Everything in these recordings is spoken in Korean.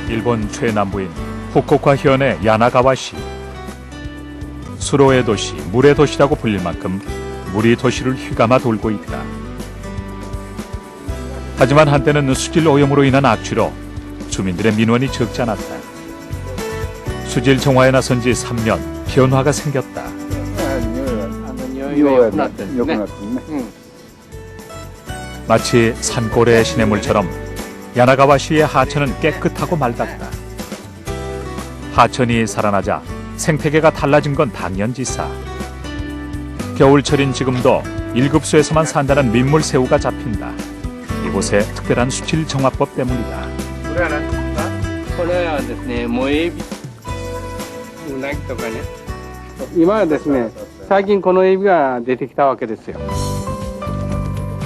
일본 최남부인 후쿠오카 현의 야나가와시. 수로의 도시, 물의 도시라고 불릴 만큼 물이 도시를 휘감아 돌고 있다. 하지만 한때는 수질 오염으로 인한 악취로 주민들의 민원이 적지 않았다. 수질 정화에 나선 지 3년, 변화가 생겼다. 마치 산고래의 시냇물처럼 야나가와시의 하천은 깨끗하고 맑았다. 하천이 살아나자 생태계가 달라진 건 당연지사. 겨울철인 지금도 일급수에서만 산다는 민물새우가 잡힌다. 이곳의 특별한 수질 정화법 때문이다. これはですね、モエビ、ウナギとかね。今はですね、最近このエビが出てきたわけですよ。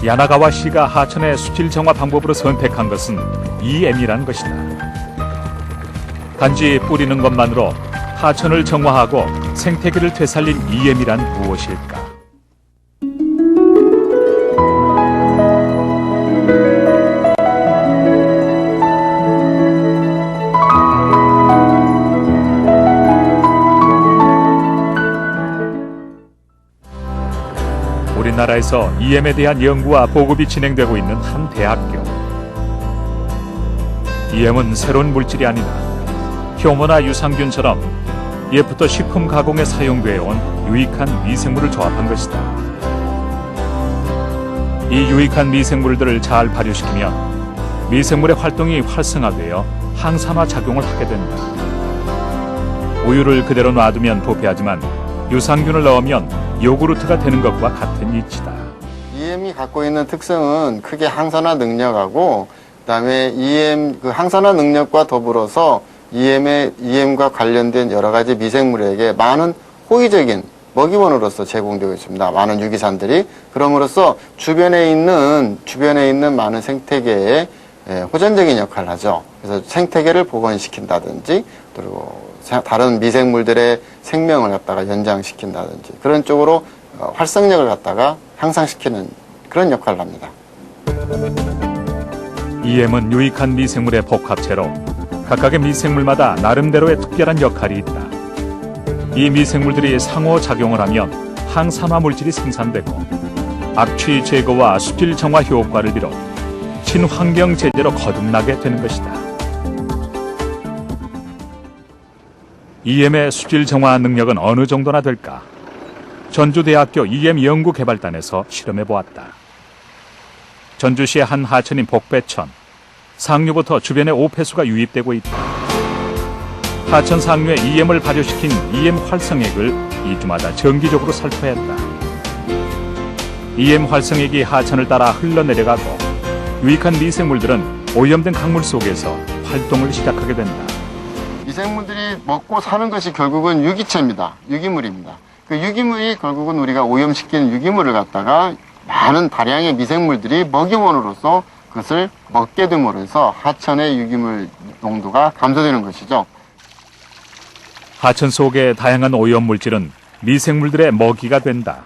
야나가와시가 하천의 수질 정화 방법으로 선택한 것은 EM이라는 것이다. 단지 뿌리는 것만으로 하천을 정화하고 생태계를 되살린 EM이란 무엇일까? 우리나라에서 EM에 대한 연구와 보급이 진행되고 있는 한 대학교. EM은 새로운 물질이 아니다. 효모나 유산균처럼 옛부터 식품 가공에 사용되어 온 유익한 미생물을 조합한 것이다. 이 유익한 미생물들을 잘 발효시키면 미생물의 활동이 활성화되어 항산화 작용을 하게 된다. 우유를 그대로 놔두면 부패하지만 유산균을 넣으면 요구르트가 되는 것과 같은 이치다. EM이 갖고 있는 특성은 크게 항산화 능력하고 그다음에 EM 그 항산화 능력과 더불어서 EM과 관련된 여러 가지 미생물에게 많은 호의적인 먹이원으로서 제공되고 있습니다. 많은 유기산들이 그럼으로써 주변에 있는 많은 생태계에 호전적인 역할을 하죠. 그래서 생태계를 복원시킨다든지 그리고 다른 미생물들의 생명을 갖다가 연장시킨다든지 그런 쪽으로 활성력을 갖다가 향상시키는 그런 역할을 합니다. EM은 유익한 미생물의 복합체로 각각의 미생물마다 나름대로의 특별한 역할이 있다. 이 미생물들이 상호작용을 하면 항산화 물질이 생산되고 악취 제거와 수질 정화 효과를 비롯 친환경 제재로 거듭나게 되는 것이다. EM의 수질 정화 능력은 어느 정도나 될까? 전주대학교 EM 연구개발단에서 실험해 보았다. 전주시의 한 하천인 복배천. 상류부터 주변에 오폐수가 유입되고 있다. 하천 상류에 EM을 발효시킨 EM 활성액을 2주마다 정기적으로 살포했다. EM 활성액이 하천을 따라 흘러내려가고 유익한 미생물들은 오염된 강물 속에서 활동을 시작하게 된다. 미생물들이 먹고 사는 것이 결국은 유기체입니다. 유기물입니다. 그 유기물이 결국은 우리가 오염시킨 유기물을 갖다가 많은 다량의 미생물들이 먹이원으로서 그것을 먹게 됨으로써 하천의 유기물 농도가 감소되는 것이죠. 하천 속의 다양한 오염물질은 미생물들의 먹이가 된다.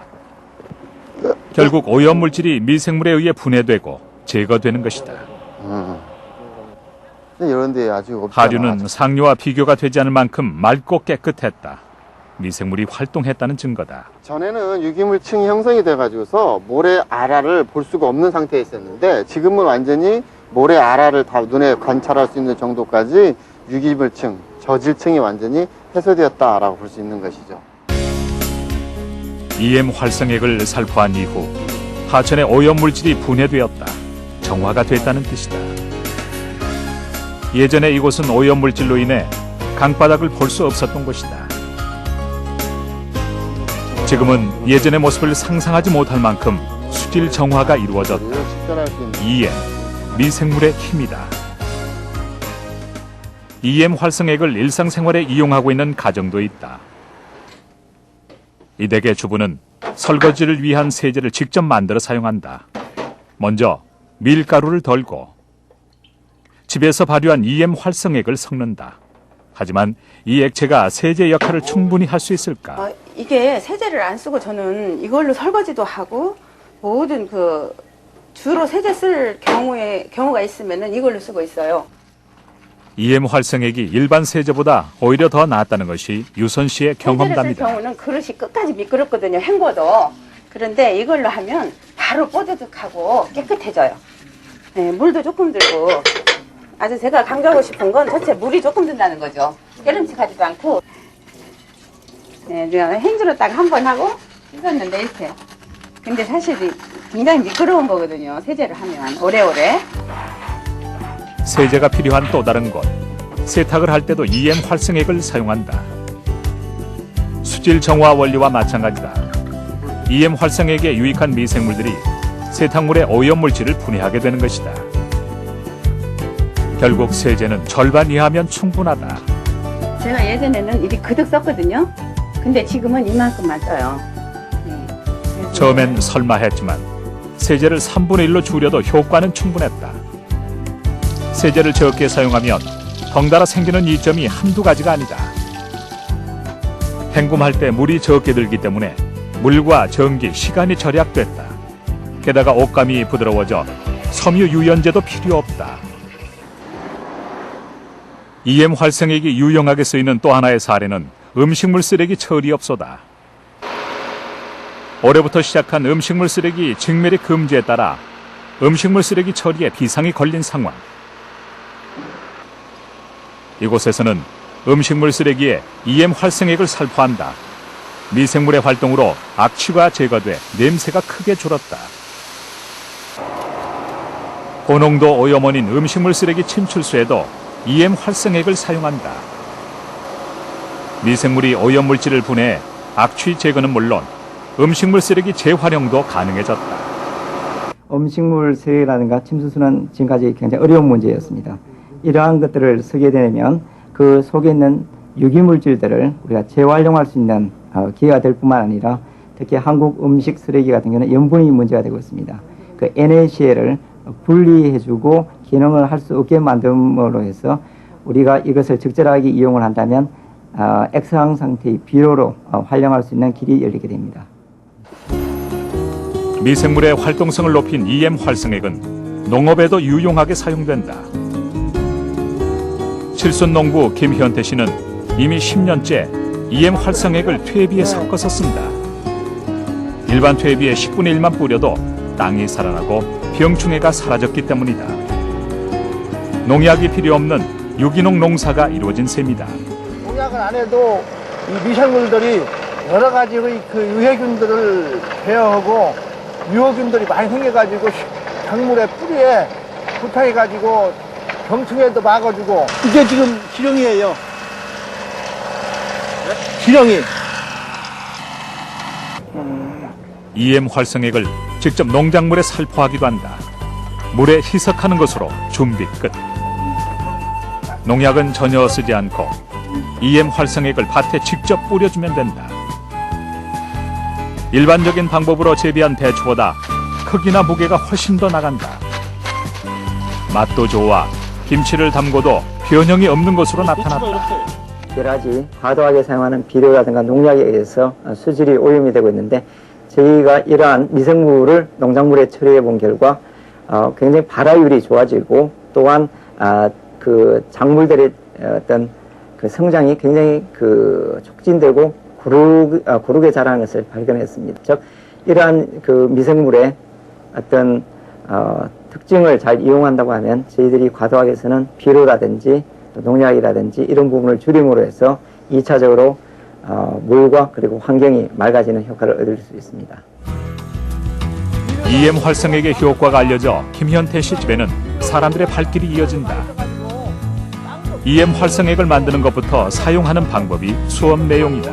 결국 오염물질이 미생물에 의해 분해되고 제거되는 것이다. 이런 데 아주 하류는 상류와 비교가 되지 않을 만큼 맑고 깨끗했다. 미생물이 활동했다는 증거다. 전에는 유기물층이 형성이 돼가지고서 모래 아라를 볼 수가 없는 상태에 있었는데 지금은 완전히 모래 아라를 다 눈에 관찰할 수 있는 정도까지 유기물층, 저질층이 완전히 해소되었다라고 볼 수 있는 것이죠. EM 활성액을 살포한 이후 하천의 오염물질이 분해되었다. 정화가 됐다는 뜻이다. 예전에 이곳은 오염물질로 인해 강바닥을 볼 수 없었던 곳이다. 지금은 예전의 모습을 상상하지 못할 만큼 수질 정화가 이루어졌다. EM, 미생물의 힘이다. EM 활성액을 일상생활에 이용하고 있는 가정도 있다. 이 댁의 주부는 설거지를 위한 세제를 직접 만들어 사용한다. 먼저 밀가루를 덜고 집에서 발효한 EM 활성액을 섞는다. 하지만 이 액체가 세제 역할을 충분히 할 수 있을까? 이게 세제를 안 쓰고 저는 이걸로 설거지도 하고 모든 주로 세제 쓸 경우가 있으면은 이걸로 쓰고 있어요. EM 활성액이 일반 세제보다 오히려 더 낫다는 것이 유선 씨의 세제를 쓸 경험담이다. 경우는 그릇이 끝까지 미끄럽거든요. 헹궈도. 그런데 이걸로 하면 바로 뽀드득하고 깨끗해져요. 네, 물도 조금 들고. 아주 제가 강조하고 싶은 건 전체 물이 조금 든다는 거죠. 깨름칙하지도 않고. 네, 제가 행주로 딱 한 번 하고 씻었는데 이렇게. 근데 사실 굉장히 미끄러운 거거든요. 세제를 하면 오래오래. 세제가 필요한 또 다른 것. 세탁을 할 때도 EM 활성액을 사용한다. 수질 정화 원리와 마찬가지다. EM 활성액에 유익한 미생물들이 세탁물의 오염물질을 분해하게 되는 것이다. 결국 세제는 절반 이하면 충분하다. 제가 예전에는 이리 그득 썼거든요. 근데 지금은 이만큼만 써요. 네. 그래서 처음엔 설마 했지만 세제를 3분의 1로 줄여도 효과는 충분했다. 세제를 적게 사용하면 덩달아 생기는 이점이 한두 가지가 아니다. 헹굼할 때 물이 적게 들기 때문에 물과 전기, 시간이 절약됐다. 게다가 옷감이 부드러워져 섬유 유연제도 필요 없다. EM 활성액이 유용하게 쓰이는 또 하나의 사례는 음식물 쓰레기 처리업소다. 올해부터 시작한 음식물 쓰레기 직매립 금지에 따라 음식물 쓰레기 처리에 비상이 걸린 상황. 이곳에서는 음식물 쓰레기에 EM 활성액을 살포한다. 미생물의 활동으로 악취가 제거돼 냄새가 크게 줄었다. 고농도 오염원인 음식물 쓰레기 침출수에도 EM 활성액을 사용한다. 미생물이 오염물질을 분해해 악취 제거는 물론 음식물 쓰레기 재활용도 가능해졌다. 음식물 쓰레기라든가 침수수는 지금까지 굉장히 어려운 문제였습니다. 이러한 것들을 쓰게 되면 그 속에 있는 유기물질들을 우리가 재활용할 수 있는 기회가 될 뿐만 아니라 특히 한국 음식 쓰레기 같은 경우는 염분이 문제가 되고 있습니다. 그 NaCl을 분리해주고 기능을 할 수 없게 만듦으로 해서 우리가 이것을 적절하게 이용을 한다면 액상 상태의 비료로 활용할 수 있는 길이 열리게 됩니다. 미생물의 활동성을 높인 EM 활성액은 농업에도 유용하게 사용된다. 칠순농부 김현태 씨는 이미 10년째 EM 활성액을 퇴비에 섞어서 쓴다. 일반 퇴비의 10분의 1만 뿌려도 땅이 살아나고 병충해가 사라졌기 때문이다. 농약이 필요 없는 유기농 농사가 이루어진 셈이다. 농약을 안 해도 이 미생물들이 여러 가지의 그 유해균들을 제어하고 유효균들이 많이 생겨가지고 작물의 뿌리에 부탁해가지고 병충해도 막아주고. 이게 지금 기령이에요. 기령이. EM 활성액을 직접 농작물에 살포하기도 한다. 물에 희석하는 것으로 준비 끝. 농약은 전혀 쓰지 않고 EM 활성액을 밭에 직접 뿌려주면 된다. 일반적인 방법으로 재배한 배추보다 크기나 무게가 훨씬 더 나간다. 맛도 좋아 김치를 담궈도 변형이 없는 것으로 나타났다. 여러 가지 과도하게 사용하는 비료라든가 농약에 의해서 수질이 오염이 되고 있는데 저희가 이러한 미생물을 농작물에 처리해 본 결과 굉장히 발화율이 좋아지고 또한 그 작물들의 어떤 그 성장이 굉장히 그 촉진되고 고르게 자라는 것을 발견했습니다. 즉 이러한 그 미생물의 어떤 특징을 잘 이용한다고 하면 저희들이 과도하게 쓰는 비료라든지 농약이라든지 이런 부분을 줄임으로 해서 2차적으로 물과 그리고 환경이 맑아지는 효과를 얻을 수 있습니다. EM 활성액의 효과가 알려져 김현태 씨 집에는 사람들의 발길이 이어진다. EM 활성액을 만드는 것부터 사용하는 방법이 수업 내용이다.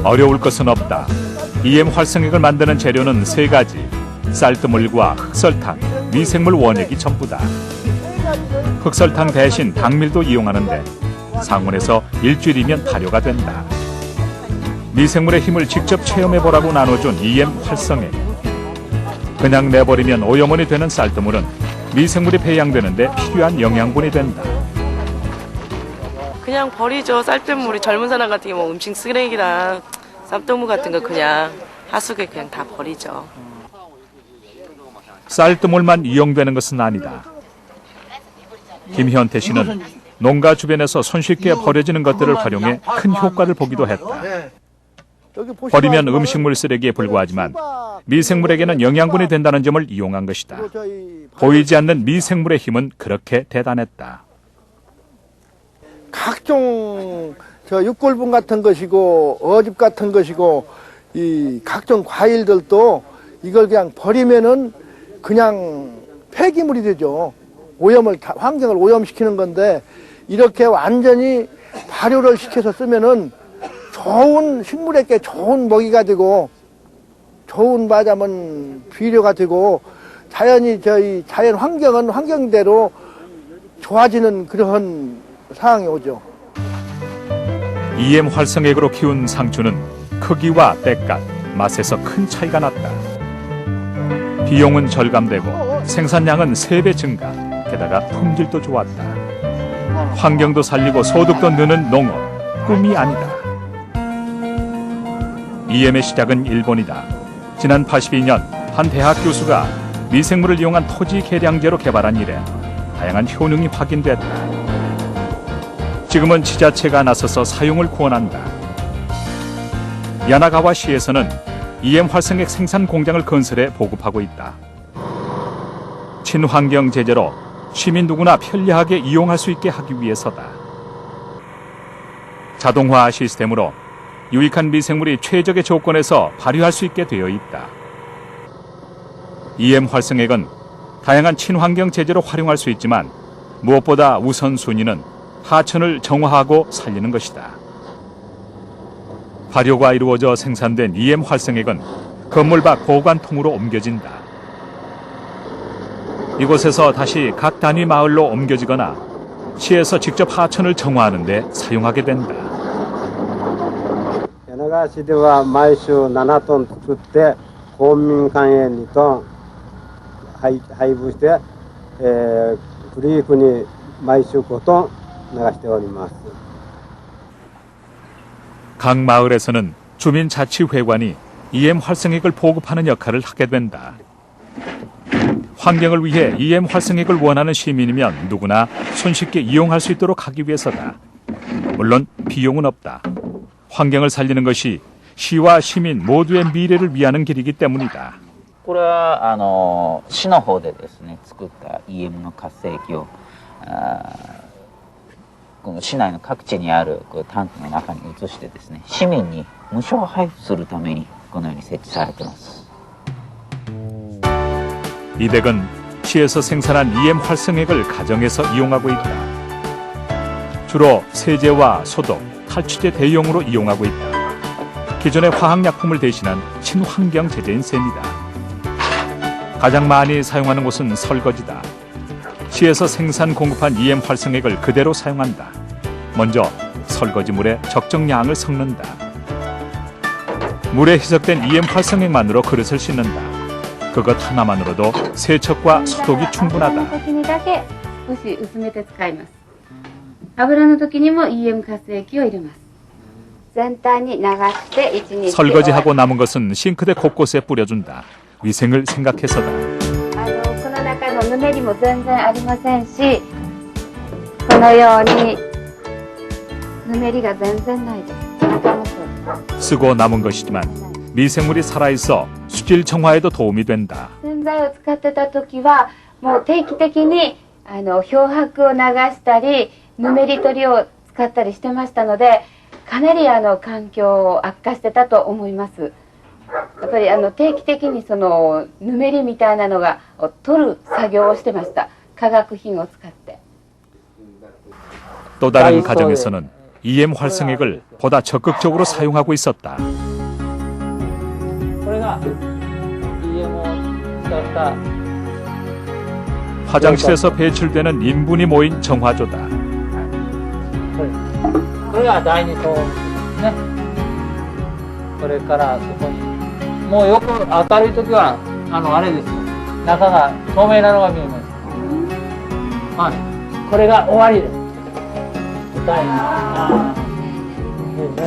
어려울 것은 없다. EM 활성액을 만드는 재료는 3가지. 쌀뜨물과 흑설탕, 미생물 원액이 전부다. 흑설탕 대신 당밀도 이용하는데 상온에서 일주일이면 발효가 된다. 미생물의 힘을 직접 체험해보라고 나눠준 EM 활성액. 그냥 내버리면 오염원이 되는 쌀뜨물은 미생물이 배양되는데 필요한 영양분이 된다. 그냥 버리죠. 쌀뜨물이 젊은 사람 같은 경우 음식 쓰레기랑 쌀뜨물 같은 거 그냥 하수구에 그냥 다 버리죠. 쌀뜨물만 이용되는 것은 아니다. 김현태 씨는 농가 주변에서 손쉽게 버려지는 것들을 활용해 큰 효과를 보기도 했다. 여기 보시면 버리면 음식물 쓰레기에 불과하지만 미생물에게는 영양분이 된다는 점을 이용한 것이다. 보이지 않는 미생물의 힘은 그렇게 대단했다. 각종 육골분 같은 것이고 어즙 같은 것이고 이 각종 과일들도 이걸 그냥 버리면은 그냥 폐기물이 되죠. 환경을 오염시키는 건데 이렇게 완전히 발효를 시켜서 쓰면은 좋은 식물에게 좋은 먹이가 되고 좋은 말하자면 비료가 되고 자연이 자연 환경은 환경대로 좋아지는 그런 상황이 오죠. EM 활성액으로 키운 상추는 크기와 때깔, 맛에서 큰 차이가 났다. 비용은 절감되고 생산량은 3배 증가, 게다가 품질도 좋았다. 환경도 살리고 소득도 느는 농업, 꿈이 아니다. EM의 시작은 일본이다. 지난 82년 한 대학 교수가 미생물을 이용한 토지 개량제로 개발한 이래 다양한 효능이 확인됐다. 지금은 지자체가 나서서 사용을 권한다. 야나가와시에서는 EM 활성액 생산 공장을 건설해 보급하고 있다. 친환경 제재로 시민 누구나 편리하게 이용할 수 있게 하기 위해서다. 자동화 시스템으로 유익한 미생물이 최적의 조건에서 발휘할 수 있게 되어 있다. EM 활성액은 다양한 친환경 제재로 활용할 수 있지만 무엇보다 우선순위는 하천을 정화하고 살리는 것이다. 발효가 이루어져 생산된 EM 활성액은 건물 밖 보관통으로 옮겨진다. 이곳에서 다시 각 단위 마을로 옮겨지거나 시에서 직접 하천을 정화하는 데 사용하게 된다. 柳川市では毎週7トン作って公民館へ2トン配布して、クリークに毎週5トン流しております。 각 마을에서는 주민자치회관이 EM 활성액을 보급하는 역할을 하게 된다. 환경을 위해 EM 활성액을 원하는 시민이면 누구나 손쉽게 이용할 수 있도록 하기 위해서다. 물론 비용은 없다. 환경을 살리는 것이 시와 시민 모두의 미래를 위하는 길이기 때문이다. これは市の方でですね作った EM の活性液をこの市内の各地にあるタンクの中に移してですね市民に無償配布するためにこのように設置されています。 이 댁은 시에서 생산한 EM 활성액을 가정에서 이용하고 있다. 주로 세제와 소독, 탈취제 대용으로 이용하고 있다. 기존의 화학약품을 대신한 친환경 제재인 셈이다. 가장 많이 사용하는 곳은 설거지다. 시에서 생산 공급한 EM 활성액을 그대로 사용한다. 먼저 설거지물에 적정량을 섞는다. 물에 희석된 EM 활성액만으로 그릇을 씻는다. 그것 하나만으로도 세척과 소독이 충분하다. 油の時にも EM活性液を入れます。全体に流して1日 설거지하고 남은 것은 싱크대 곳곳에 뿌려준다. 위생을 생각해서다. この中のぬめりも全然ありませんし、このようにぬめりが全然ないです。中もそうです。 쓰고 남은 것이지만 미생물이 살아있어 수질 정화에도 도움이 된다. 洗剤を使ってた時はもう定期的に漂白を流したりぬめり取りを使ったりしてましたのでかなり環境を悪化してたと思います。やっぱり定期的にそのぬめりみたいなのが取る作業をしてました。化学品を使って。 또 다른 가정에서는 EM 활성액을 보다 적극적으로 사용하고 있었다. これが EM を使った 화장실에서 배출되는 인분이 모인 정화조다. これが第二層ですね。これからそこにもうよく明るい時はあれですよ。中が透明なのが見えます。はい。これが終わりです。第二。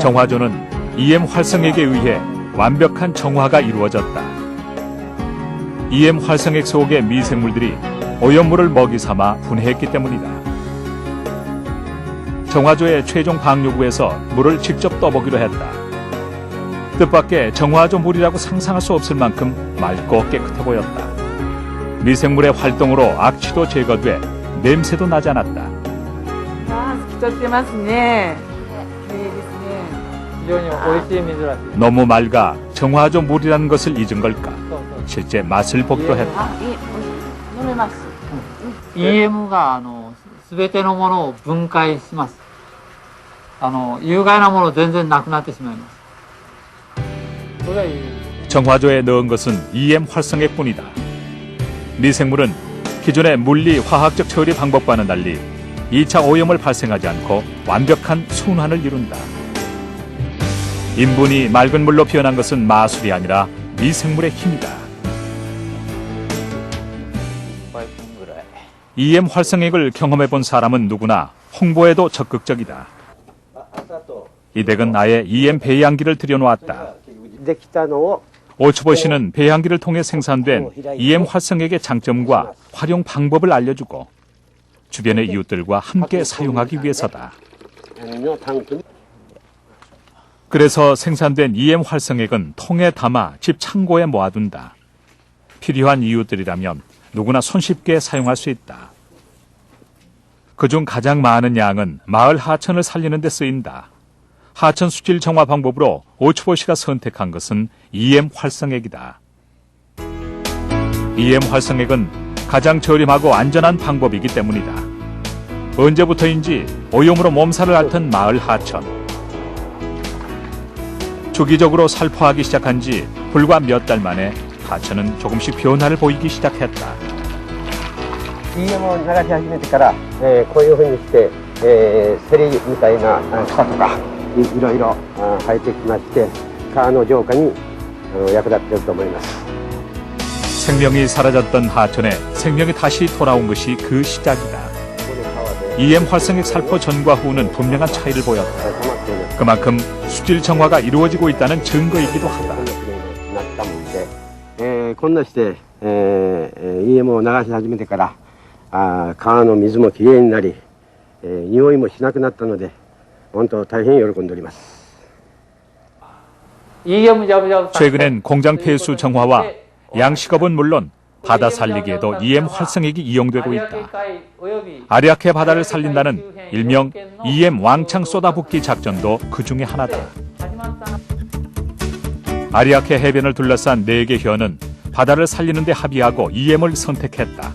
정화조는 EM 활성액에 의해 완벽한 정화가 이루어졌다. EM 활성액 속의 미생물들이 오염물을 먹이 삼아 분해했기 때문이다. 정화조의 최종 방류구에서 물을 직접 떠보기로 했다. 뜻밖의 정화조 물이라고 상상할 수 없을 만큼 맑고 깨끗해 보였다. 미생물의 활동으로 악취도 제거돼 냄새도 나지 않았다. あー、透き通ってますね。いいですね。非常に美味しい水らしい。 너무 맑아 정화조 물이라는 것을 잊은 걸까? そうそう。 실제 맛을 보기도 했다. あ、いい、飲めます。 EM が全てのものを分解します。有害なもの全然なくなってしまいます。それはいい。 정화조에 넣은 것은 EM 활성액뿐이다. 미생물은 기존의 물리 화학적 처리 방법과는 달리 2차 오염을 발생하지 않고 완벽한 순환을 이룬다. 인분이 맑은 물로 피어난 것은 마술이 아니라 미생물의 힘이다. EM 활성액을 경험해본 사람은 누구나 홍보에도 적극적이다. 이 댁은 아예 EM 배양기를 들여놓았다. できたのを 오츠보 씨는 배양기를 통해 생산된 EM 활성액의 장점과 활용 방법을 알려주고 주변의 이웃들과 함께 사용하기 위해서다. のタンクに 그래서 생산된 EM 활성액은 통에 담아 집 창고에 모아둔다. 필요한 이웃들이라면 누구나 손쉽게 사용할 수 있다. 그중 가장 많은 양은 마을 하천을 살리는 데 쓰인다. 하천 수질 정화 방법으로 오츠보 씨가 선택한 것은 EM 활성액이다. EM 활성액은 가장 저렴하고 안전한 방법이기 때문이다. 언제부터인지 오염으로 몸살을 앓던 마을 하천. 주기적으로 살포하기 시작한 지 불과 몇 달 만에 하천은 조금씩 변화를 보이기 시작했다. EM を流し始めてから、こういうふうにして、セリみたいな草とかいろいろ生えてきまして川の浄化に役立っていると思います。 생명이 사라졌던 하천에 생명이 다시 돌아온 것이 그 시작이다. EM 활성액 살포 전과 후는 분명한 차이를 보였다. 그만큼 수질 정화가 이루어지고 있다는 증거이기도 하다. こんなして、EM を流し始めてから川の水もきれいになり、匂いもしなくなったので本当大変喜んでおります。 최근엔 공장 폐수 정화와 양식업은 물론 바다 살리기에도 EM 활성액이 이용되고 있다. 아리아케 바다를 살린다는 일명 EM 왕창 쏟아붓기 작전도 그 중에 하나다. 아리아케 해변을 둘러싼 4개 현은 바다를 살리는 데 합의하고 EM을 선택했다.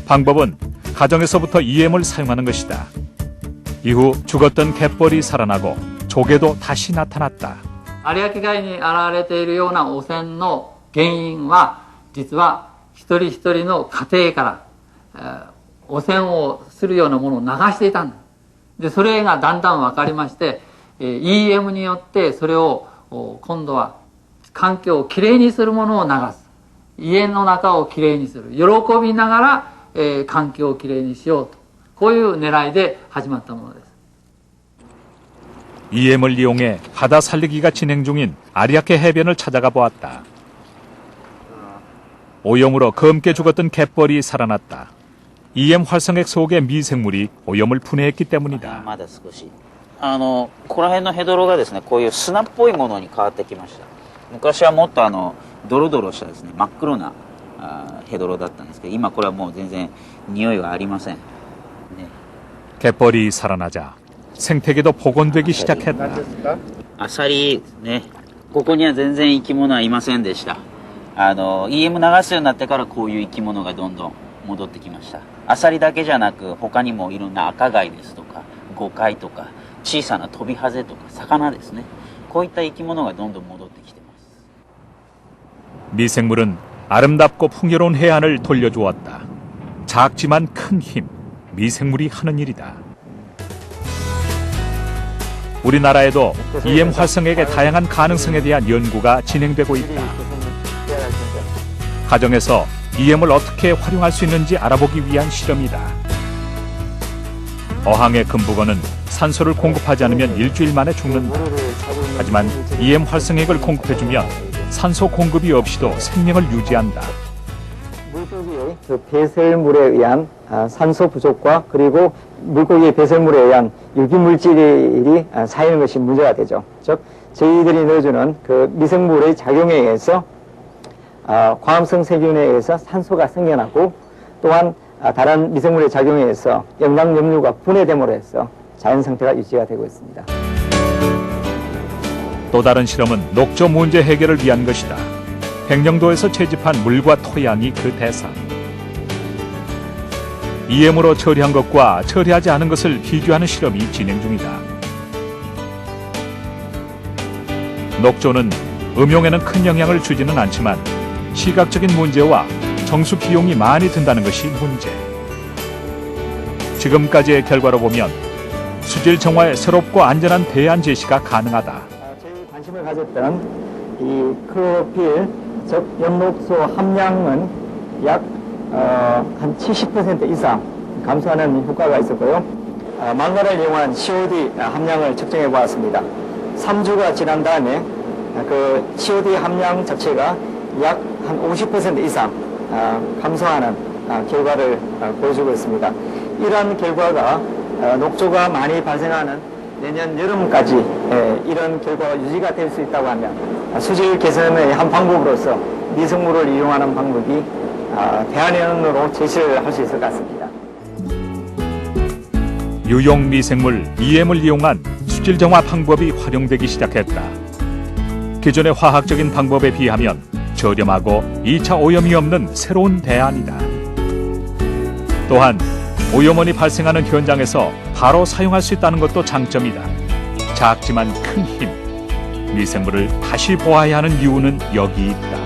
방법은 가정에서부터 EM을 사용하는 것이다. 이후 죽었던 갯벌이 살아나고 조개도 다시 나타났다. 有明海に現れているような汚染の原因は実は一人一人の家庭から、汚染をするようなものを流していたんだ。でそれがだんだん分かりまして、EM によってそれを今度は環境をきれいにするものを流す。家の中をきれいにする。喜びながら、環境をきれいにしようと。こういう狙いで始まったものです。 EM을 이용해 바다 살리기가 진행 중인 아리아케 해변을 찾아가 보았다. 오염으로 검게 죽었던 갯벌이 살아났다. EM 활성액 속의 미생물이 오염을 분해했기 때문이다. まだ少しここら辺のヘドロがですねこういう砂っぽいものに変わってきました。昔はもっとドロドロしたですね真っ黒なヘドロだったんですけど今これはもう全然匂いはありません、ね、 갯벌이 살아나자 생태계도 복원되기 시작했다. アサリねここには全然生き物はいませんでした。EM 流すようになってからこういう生き物がどんどん戻ってきました。アサリだけじゃなく他にもいろんな赤貝ですとかゴカイとか小さなトビハゼとか魚ですねこういった生き物がどんどん戻ってきてます。 미생물은 아름답고 풍요로운 해안을 돌려주었다. 작지만 큰 힘, 미생물이 하는 일이다. 우리나라에도 EM 활성액의 다양한 가능성에 대한 연구가 진행되고 있다. 가정에서 EM을 어떻게 활용할 수 있는지 알아보기 위한 실험이다. 어항의 금붕어는 산소를 공급하지 않으면 일주일 만에 죽는다. 하지만 EM 활성액을 공급해주면 산소 공급이 없이도 생명을 유지한다. 그 배설물에 의한 산소 부족과 그리고 물고기의 배설물에 의한 유기물질이 쌓이는 것이 문제가 되죠. 즉 저희들이 넣어주는 그 미생물의 작용에 의해서 광합성 세균에 의해서 산소가 생겨나고 또한 다른 미생물의 작용에 의해서 영양염류가 분해됨으로 해서 자연 상태가 유지가 되고 있습니다. 또 다른 실험은 녹조 문제 해결을 위한 것이다. 백령도에서 채집한 물과 토양이 그 대상. EM으로 처리한 것과 처리하지 않은 것을 비교하는 실험이 진행 중이다. 녹조는 음용에는 큰 영향을 주지는 않지만 시각적인 문제와 정수 비용이 많이 든다는 것이 문제. 지금까지의 결과로 보면 수질 정화에 새롭고 안전한 대안 제시가 가능하다. 저희 관심을 가졌던 이 클로로필, 즉 연록소 함량은 약 한 70% 이상 감소하는 효과가 있었고요. 망간을 이용한 COD 함량을 측정해 보았습니다. 3주가 지난 다음에 그 COD 함량 자체가 약 한 50% 이상 감소하는 결과를 보여주고 있습니다. 이러한 결과가 녹조가 많이 발생하는 내년 여름까지 이런 결과가 유지가 될 수 있다고 하면 수질 개선의 한 방법으로서 미생물을 이용하는 방법이 대안으로 제시를 할 수 있을 것 같습니다. 유용 미생물 EM을 이용한 수질 정화 방법이 활용되기 시작했다. 기존의 화학적인 방법에 비하면 저렴하고 2차 오염이 없는 새로운 대안이다. 또한 오염원이 발생하는 현장에서 바로 사용할 수 있다는 것도 장점이다. 작지만 큰 힘. 미생물을 다시 보아야 하는 이유는 여기 있다.